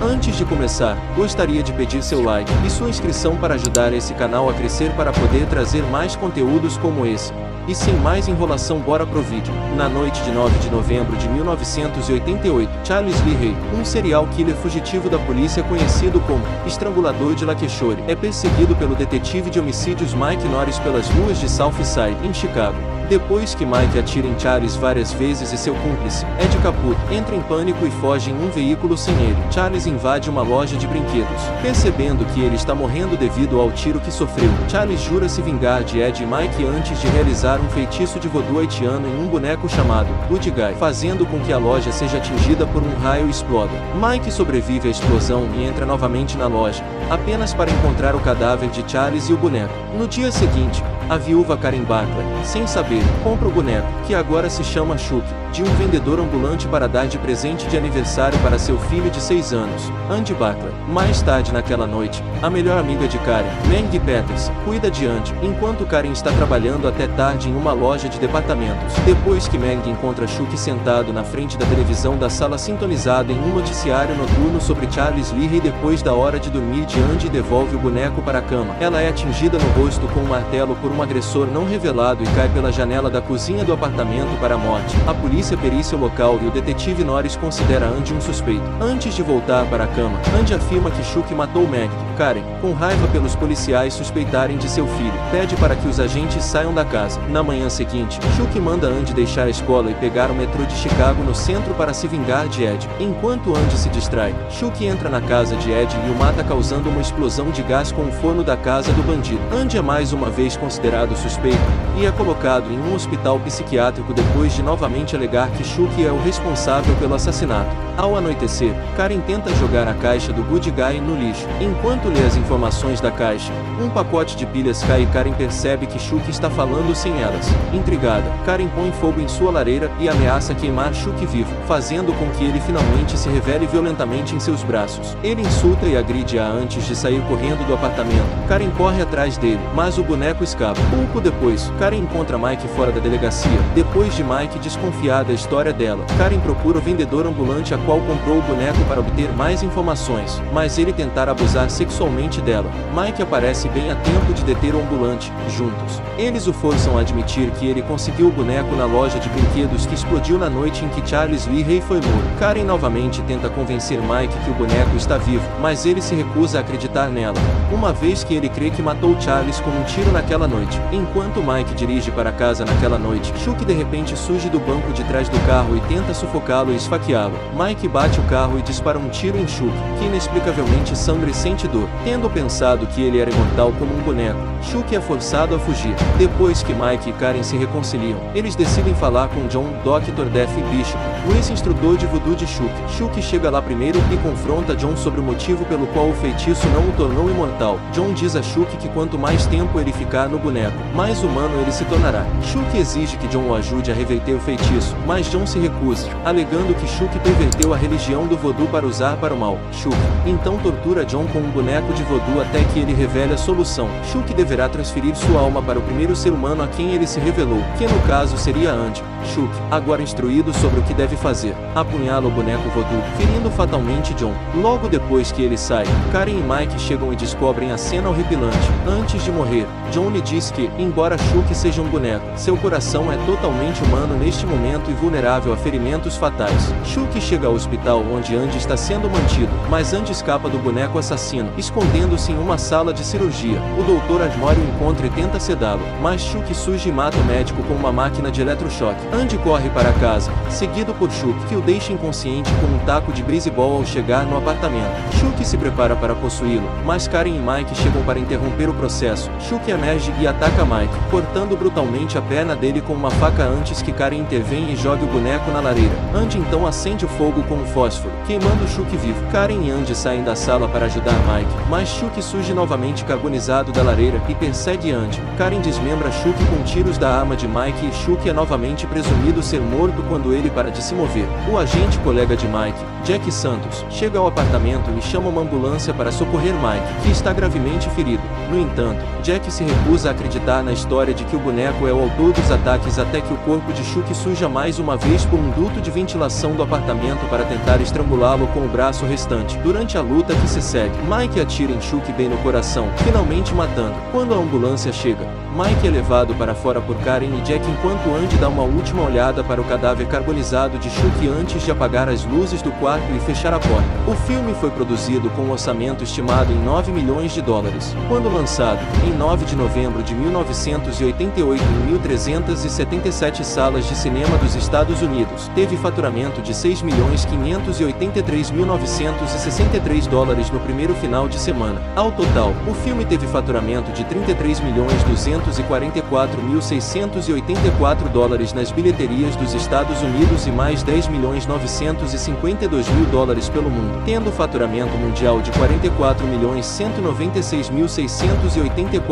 Antes de começar, gostaria de pedir seu like e sua inscrição para ajudar esse canal a crescer para poder trazer mais conteúdos como esse. E sem mais enrolação, bora pro vídeo. Na noite de 9 de novembro de 1988, Charles Lee Ray, um serial killer fugitivo da polícia conhecido como Estrangulador de Lakeshore, é perseguido pelo detetive de homicídios Mike Norris pelas ruas de Southside, em Chicago. Depois que Mike atira em Charles várias vezes e seu cúmplice, Ed Caputo, entra em pânico e foge em um veículo sem ele. Charles invade uma loja de brinquedos. Percebendo que ele está morrendo devido ao tiro que sofreu, Charles jura se vingar de Ed e Mike antes de realizar um feitiço de voodoo haitiano em um boneco chamado Good Guy, fazendo com que a loja seja atingida por um raio e exploda. Mike sobrevive à explosão e entra novamente na loja, apenas para encontrar o cadáver de Charles e o boneco. No dia seguinte, a viúva Karen Barclay, sem saber, compra o boneco, que agora se chama Chuck, de um vendedor ambulante para dar de presente de aniversário para seu filho de 6 anos, Andy Barclay. Mais tarde naquela noite, a melhor amiga de Karen, Maggie Peters, cuida de Andy, enquanto Karen está trabalhando até tarde em uma loja de departamentos. Depois que Maggie encontra Chuck sentado na frente da televisão da sala sintonizada em um noticiário noturno sobre Charles Lee Ray depois da hora de dormir de Andy devolve o boneco para a cama. Ela é atingida no rosto com um martelo por um agressor não revelado e cai pela janela da cozinha do apartamento para a morte. A polícia perícia o local e o detetive Norris considera Andy um suspeito. Antes de voltar para a cama, Andy afirma que Chuck matou Maggie. Karen, com raiva pelos policiais suspeitarem de seu filho, pede para que os agentes saiam da casa. Na manhã seguinte, Chuck manda Andy deixar a escola e pegar o metrô de Chicago no centro para se vingar de Ed. Enquanto Andy se distrai, Chuck entra na casa de Ed e o mata causando uma explosão de gás com o forno da casa do bandido. Andy é mais uma vez considerado suspeito e é colocado em um hospital psiquiátrico depois de novamente alegar que Chuck é o responsável pelo assassinato. Ao anoitecer, Karen tenta jogar a caixa do Good Guy no lixo. Enquanto lê as informações da caixa, um pacote de pilhas cai e Karen percebe que Chuck está falando sem elas. Intrigada, Karen põe fogo em sua lareira e ameaça queimar Chuck vivo, fazendo com que ele finalmente se revele violentamente em seus braços. Ele insulta e agride-a antes de sair correndo do apartamento. Karen corre atrás dele, mas o boneco escapa. Pouco depois, Karen encontra Mike fora da delegacia. Depois de Mike desconfiar da história dela, Karen procura o vendedor ambulante a qual comprou o boneco para obter mais informações, mas ele tentar abusar sexualmente dela. Mike aparece bem a tempo de deter o ambulante. Juntos, eles o forçam a admitir que ele conseguiu o boneco na loja de brinquedos que explodiu na noite em que Charles Lee Ray foi morto. Karen novamente tenta convencer Mike que o boneco está vivo, mas ele se recusa a acreditar nela, uma vez que ele crê que matou Charles com um tiro naquela noite. Enquanto Mike dirige para casa naquela noite, Chuck de repente surge do banco de trás do carro e tenta sufocá-lo e esfaqueá-lo. Mike bate o carro e dispara um tiro em Chuck, que inexplicavelmente sangra e sente dor. Tendo pensado que ele era imortal como um boneco, Chuck é forçado a fugir. Depois que Mike e Karen se reconciliam, eles decidem falar com John Dr. Daffy Bishop, o ex-instrutor de voodoo de Chuck. Chuck chega lá primeiro e confronta John sobre o motivo pelo qual o feitiço não o tornou imortal. John diz a Chuck que quanto mais tempo ele ficar no boneco, mais humano ele se tornará. Chuck exige que John o ajude a reverter o feitiço, mas John se recusa, alegando que Chuck perverteu a religião do voodoo para usar para o mal. Chuck então tortura John com um boneco de voodoo até que ele revele a solução. Chuck deverá transferir sua alma para o primeiro ser humano a quem ele se revelou, que no caso seria Andy. Chuck, agora instruído sobre o que deve fazer, apunhala o boneco voodoo, ferindo fatalmente John. Logo depois que ele sai, Karen e Mike chegam e descobrem a cena horripilante. Antes de morrer, John lhe diz que, embora Chuck seja um boneco, seu coração é totalmente humano neste momento e vulnerável a ferimentos fatais. Chuck chega ao hospital onde Andy está sendo mantido, mas Andy escapa do boneco assassino, escondendo-se em uma sala de cirurgia. O Dr. Asmore o encontra e tenta sedá-lo, mas Chuck surge e mata o médico com uma máquina de eletrochoque. Andy corre para casa, seguido por Chuck, que o deixa inconsciente com um taco de beisebol ao chegar no apartamento. Chuck se prepara para possuí-lo, mas Karen e Mike chegam para interromper o processo. Chuck emerge e ataca Mike, cortando brutalmente a perna dele com uma faca antes que Karen intervenha e jogue o boneco na lareira. Andy então acende o fogo com um fósforo, queimando Chuck vivo. Karen e Andy saem da sala para ajudar Mike, mas Chuck surge novamente carbonizado da lareira e persegue Andy. Karen desmembra Chuck com tiros da arma de Mike e Chuck é novamente presumido ser morto quando ele para de se mover. O agente colega de Mike, Jack Santos, chega ao apartamento e chama uma ambulância para socorrer Mike, que está gravemente ferido. No entanto, Jack se recusa a acreditar na história de que o boneco é o autor dos ataques até que o corpo de Chuck surja mais uma vez por um duto de ventilação do apartamento para tentar estrangulá-lo com o braço restante. Durante a luta que se segue, Mike atira em Chuck bem no coração, finalmente matando. Quando a ambulância chega, Mike é levado para fora por Karen e Jack enquanto Andy dá uma última olhada para o cadáver carbonizado de Chuck antes de apagar as luzes do quarto e fechar a porta. O filme foi produzido com um orçamento estimado em $9 milhões. Quando lançado, em 9 de novembro de 1988 em 1.377 salas de cinema dos Estados Unidos, teve faturamento de $6.583.963 no primeiro final de semana. Ao total, o filme teve faturamento de $33.244.684 nas bilheterias dos Estados Unidos e mais $10.952.000 pelo mundo, tendo faturamento mundial de $44.196.684.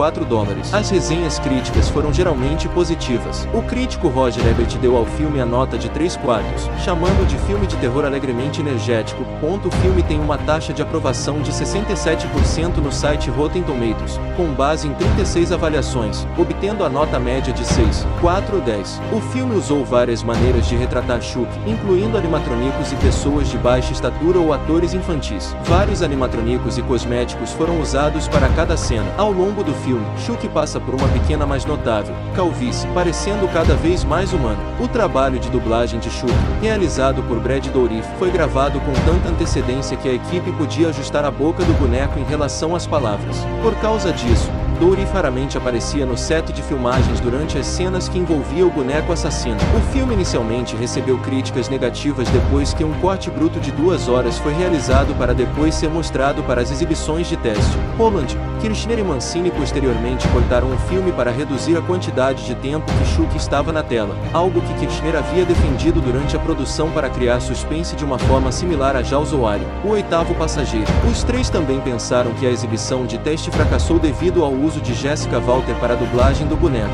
As resenhas críticas foram geralmente positivas. O crítico Roger Ebert deu ao filme a nota de 3/4, chamando de filme de terror alegremente energético. O filme tem uma taxa de aprovação de 67% no site Rotten Tomatoes, com base em 36 avaliações, obtendo a nota média de 6,4/10. O filme usou várias maneiras de retratar Chuck, incluindo animatrônicos e pessoas de baixa estatura ou atores infantis. Vários animatrônicos e cosméticos foram usados para cada cena. Ao longo do filme, Chuck passa por uma pequena mas notável calvície, parecendo cada vez mais humano. O trabalho de dublagem de Chuck, realizado por Brad Dourif, foi gravado com tanta antecedência que a equipe podia ajustar a boca do boneco em relação às palavras. Por causa disso, Dourif raramente aparecia no set de filmagens durante as cenas que envolvia o boneco assassino. O filme inicialmente recebeu críticas negativas depois que um corte bruto de 2 horas foi realizado para depois ser mostrado para as exibições de teste. Holland, Kirchner e Mancini posteriormente cortaram o filme para reduzir a quantidade de tempo que Chuck estava na tela, algo que Kirchner havia defendido durante a produção para criar suspense de uma forma similar a Jaws ou Alien, o oitavo passageiro. Os três também pensaram que a exibição de teste fracassou devido ao uso de Jessica Walter para a dublagem do boneco.